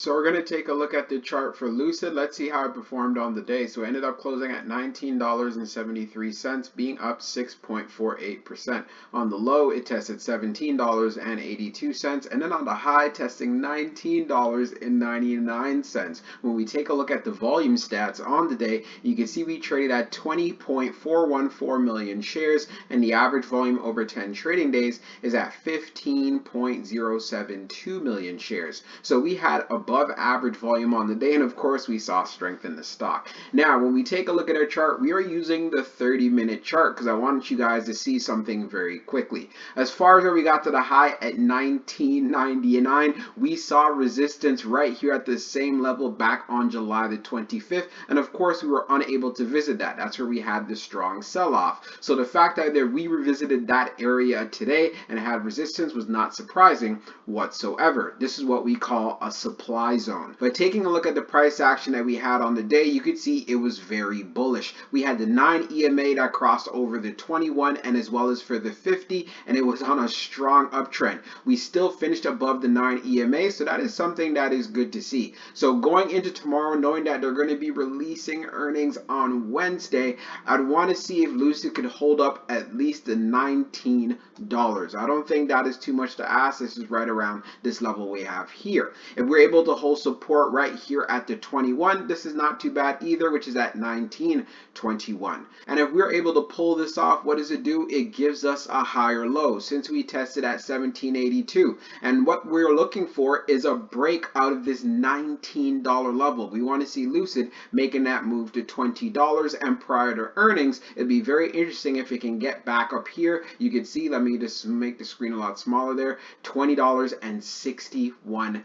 So we're going to take a look at the chart for Lucid. Let's see how it performed on the day. So it ended up closing at $19.73, being up 6.48%. On the low, it tested $17.82, and then on the high, testing $19.99. When we take a look at the volume stats on the day, you can see we traded at 20.414 million shares, and the average volume over 10 trading days is at 15.072 million shares. So we had above average volume on the day, and of course we saw strength in the stock. Now when we take a look at our chart, we are using the 30-minute chart because I wanted you guys to see something very quickly. As far as where we got to the high at 19.99, we saw resistance right here at the same level back on July the 25th, and of course we were unable to visit that. That's where we had the strong sell-off. So the fact that we revisited that area today and had resistance was not surprising whatsoever. This is what we call a supply zone. But taking a look at the price action that we had on the day, you could see it was very bullish. We had the 9 EMA that crossed over the 21 and as well as for the 50, and it was on a strong uptrend. We still finished above the 9 EMA, so that is something that is good to see. So going into tomorrow, knowing that they're going to be releasing earnings on Wednesday, I'd want to see if Lucid could hold up at least the $19. I don't think that is too much to ask. This is right around this level we have here. If we're able to hold support right here at the 21, this is not too bad either, which is at 19.21. And if we're able to pull this off, what does it do? It gives us a higher low since we tested at 17.82. And what we're looking for is a break out of this $19 level. We want to see Lucid making that move to $20, and prior to earnings, it'd be very interesting if it can get back up here. You can see, let me just make the screen a lot smaller there, $20.61.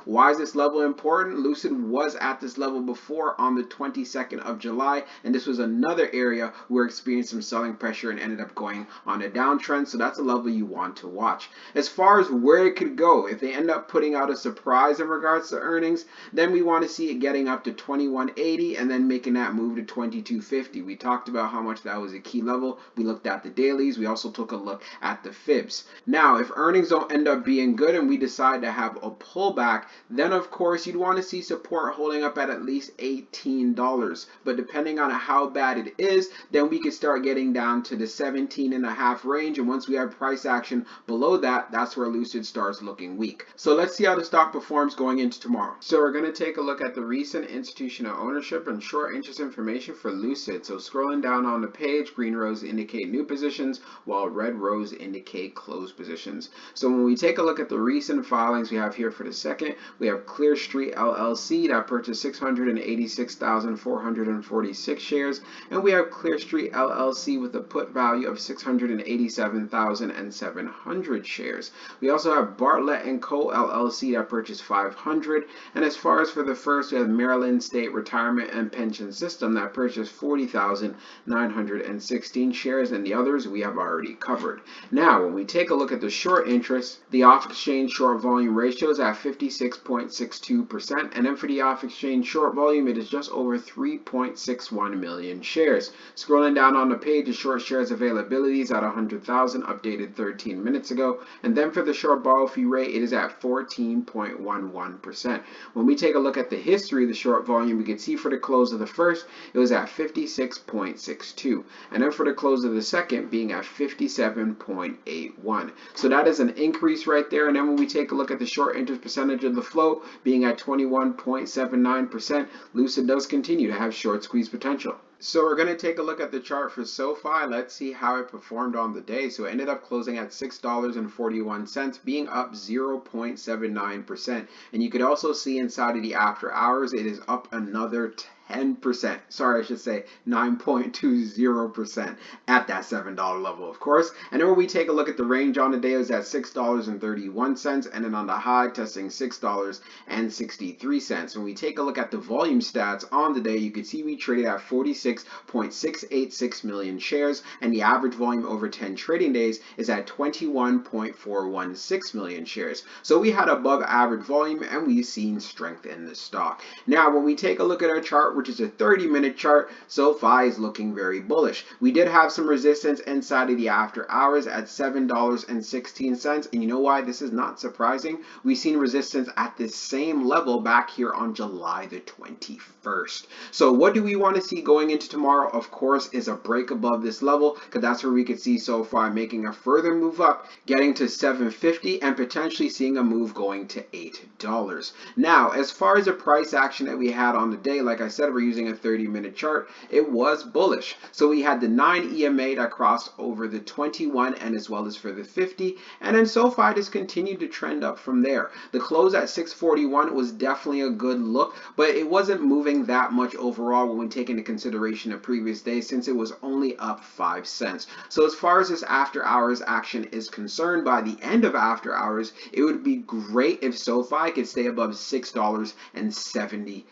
Why is this level important? Lucid was at this level before on the 22nd of July, and this was another area where we experienced some selling pressure and ended up going on a downtrend, so that's a level you want to watch. As far as where it could go, if they end up putting out a surprise in regards to earnings, then we want to see it getting up to 21.80 and then making that move to 22.50. We talked about how much that was a key level. We looked at the dailies. We also took a look at the fibs. Now, if earnings don't end up being good and we decide to have a pullback, then of course you'd want to see support holding up at least $18. But depending on how bad it is, then we could start getting down to the 17.5 range, and once we have price action below that, that's where Lucid starts looking weak. So let's see how the stock performs going into tomorrow. So we're going to take a look at the recent institutional ownership and short interest information for Lucid. So scrolling down on the page, green rows indicate new positions while red rows indicate closed positions. So when we take a look at the recent filings we have here for the second, we have Clear Street LLC that purchased 686,446 shares, and we have Clear Street LLC with a put value of 687,700 shares. We also have Bartlett & Co. LLC that purchased 500, and as far as for the first, we have Maryland State Retirement and Pension System that purchased 40,916 shares, and the others we have already covered. Now, when we take a look at the short interest, the off-exchange short volume ratio is at 56.62%, and then for the off-exchange short volume, it is just over 3.61 million shares. Scrolling down on the page, the short shares availability is at 100,000, updated 13 minutes ago, and then for the short borrow fee rate, it is at 14.11%. When we take a look at the history of the short volume, we can see for the close of the first, it was at 56.62, and then for the close of the second, being at 57.81. So that is an increase right there. And then when we take a look at the short interest percentage of the float being at 21.79%, Lucid does continue to have short squeeze potential. So we're going to take a look at the chart for SOFI. Let's see how it performed on the day. So it ended up closing at $6.41, being up 0.79%. And you could also see inside of the after hours, it is up another 10%. Sorry, I should say 9.20% at that $7 level, of course. And then when we take a look at the range on the day, it was at $6.31, and then on the high, testing $6.63. When we take a look at the volume stats on the day, you can see we traded at 46 36.686 million shares, and the average volume over 10 trading days is at 21.416 million shares. So we had above average volume and we've seen strength in the stock. Now, when we take a look at our chart, which is a 30-minute chart, SOFI is looking very bullish. We did have some resistance inside of the after hours at $7.16, and you know why this is not surprising? We've seen resistance at this same level back here on July the 21st. So what do we want to see going into tomorrow? Of course, is a break above this level, because that's where we could see SOFI making a further move up, getting to $7.50 and potentially seeing a move going to $8. Now, as far as the price action that we had on the day, like I said, we're using a 30-minute chart. It was bullish. So we had the 9 EMA that crossed over the 21 and as well as for the 50, and then SOFI just continued to trend up from there. The close at 641 was definitely a good look, but it wasn't moving that much overall when we take into consideration the previous day, since it was only up 5 cents. So as far as this after hours action is concerned, by the end of after hours, it would be great if SOFI could stay above $6.70.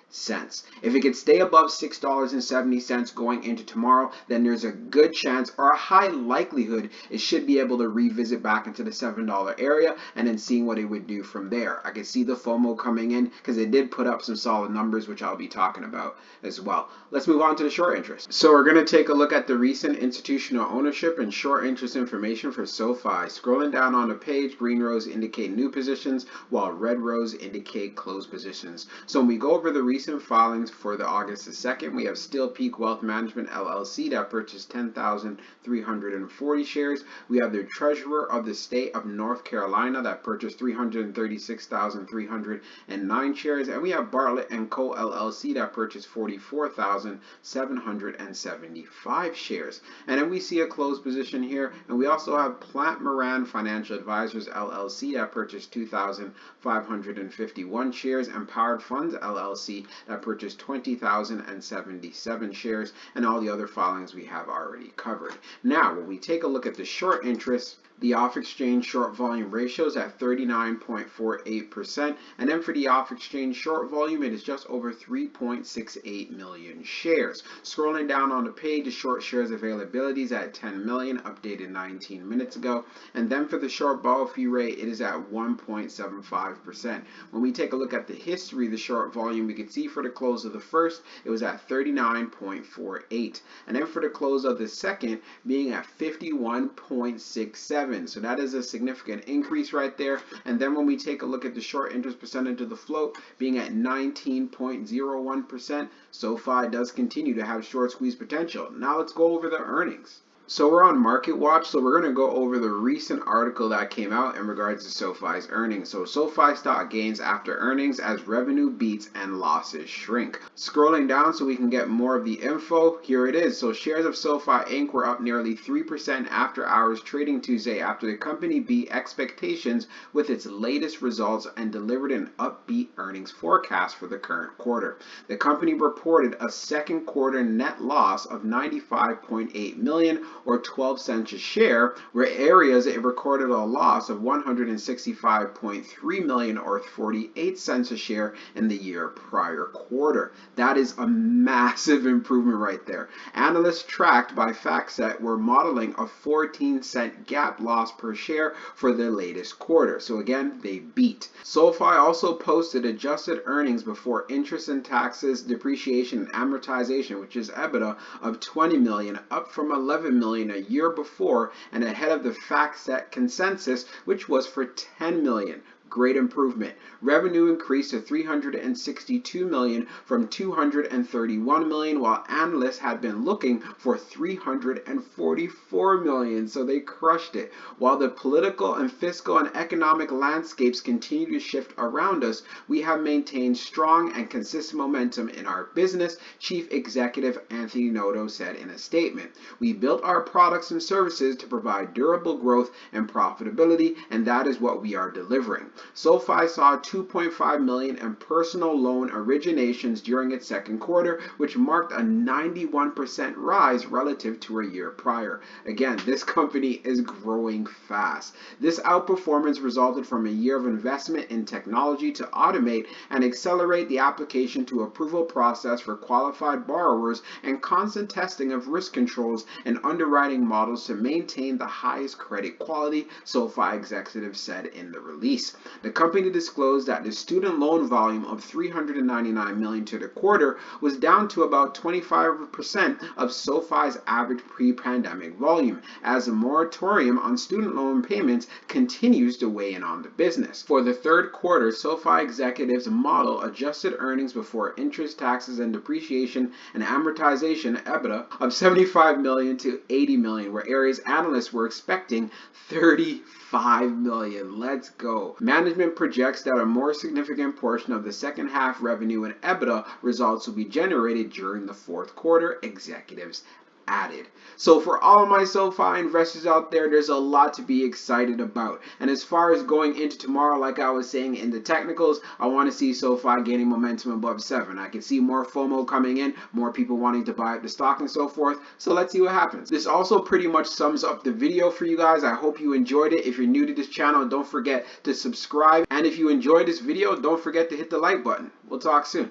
If it could stay above $6.70 going into tomorrow, then there's a good chance, or a high likelihood, it should be able to revisit back into the $7 area and then seeing what it would do from there. I can see the FOMO coming in because it did put up some solid numbers, which I'll be talking about as well. Let's move on to the short interest. So we're going to take a look at the recent institutional ownership and short interest information for SOFI. Scrolling down on the page, green rows indicate new positions, while red rows indicate closed positions. So when we go over the recent filings for the August the 2nd, we have Steel Peak Wealth Management LLC that purchased 10,340 shares. We have the Treasurer of the State of North Carolina that purchased 336,309 shares, and we have Bartlett & Co. LLC that purchased 44,775 shares. And then we see a closed position here, and we also have Plant Moran Financial Advisors LLC that purchased 2,551 shares, and Powered Funds LLC that purchased 20,077 shares, and all the other filings we have already covered. Now, when we take a look at the short interest, the off-exchange short volume ratio is at 39.48%, and then for the off-exchange short volume, it is just over 3.68 million shares. Scrolling down on the page, the short shares availability is at 10 million, updated 19 minutes ago, and then for the short borrow fee rate, it is at 1.75%. When we take a look at the history of the short volume, we can see for the close of the first, it was at 39.48, and then for the close of the second, being at 51.67. So that is a significant increase right there. And then when we take a look at the short interest percentage of the float being at 19.01%, SOFI does continue to have short squeeze potential. Now let's go over the earnings. So we're on Market Watch, so we're going to go over the recent article that came out in regards to SOFI's earnings. So SOFI stock gains after earnings as revenue beats and losses shrink. Scrolling down so we can get more of the info, here it is. So shares of SOFI Inc. were up nearly 3% after hours trading Tuesday after the company beat expectations with its latest results and delivered an upbeat earnings forecast for the current quarter. The company reported a second quarter net loss of $95.8 million or 12 cents a share, where areas it recorded a loss of $165.3 million or 48 cents a share in the year prior quarter. That is a massive improvement right there. Analysts tracked by FactSet were modeling a 14-cent GAAP loss per share for their latest quarter. So again, they beat. SOFI also posted adjusted earnings before interest and taxes, depreciation and amortization, which is EBITDA, of $20 million, up from $11 million a year before and ahead of the FactSet consensus, which was for $10 million. Great improvement. Revenue increased to $362 million from $231 million, while analysts had been looking for $344 million, so they crushed it. While the political and fiscal and economic landscapes continue to shift around us, we have maintained strong and consistent momentum in our business, Chief Executive Anthony Noto said in a statement. We built our products and services to provide durable growth and profitability, and that is what we are delivering. SoFi saw 2.5 million in personal loan originations during its second quarter, which marked a 91% rise relative to a year prior. Again, this company is growing fast. This outperformance resulted from a year of investment in technology to automate and accelerate the application to approval process for qualified borrowers and constant testing of risk controls and underwriting models to maintain the highest credit quality, SoFi executives said in the release. The company disclosed that the student loan volume of $399 million to the quarter was down to about 25% of SoFi's average pre-pandemic volume, as a moratorium on student loan payments continues to weigh in on the business. For the third quarter, SoFi executives model adjusted earnings before interest, taxes, and depreciation and amortization (EBITDA) of $75 million to $80 million, where areas analysts were expecting $35 million. Let's go. Management projects that a more significant portion of the second half revenue and EBITDA results will be generated during the fourth quarter, executives added. So for all of my SoFi investors out there, there's a lot to be excited about. And as far as going into tomorrow, like I was saying in the technicals, I want to see SoFi gaining momentum above 7. I can see more FOMO coming in, more people wanting to buy up the stock and so forth. So let's see what happens. This also pretty much sums up the video for you guys. I hope you enjoyed it. If you're new to this channel, don't forget to subscribe. And if you enjoyed this video, don't forget to hit the like button. We'll talk soon.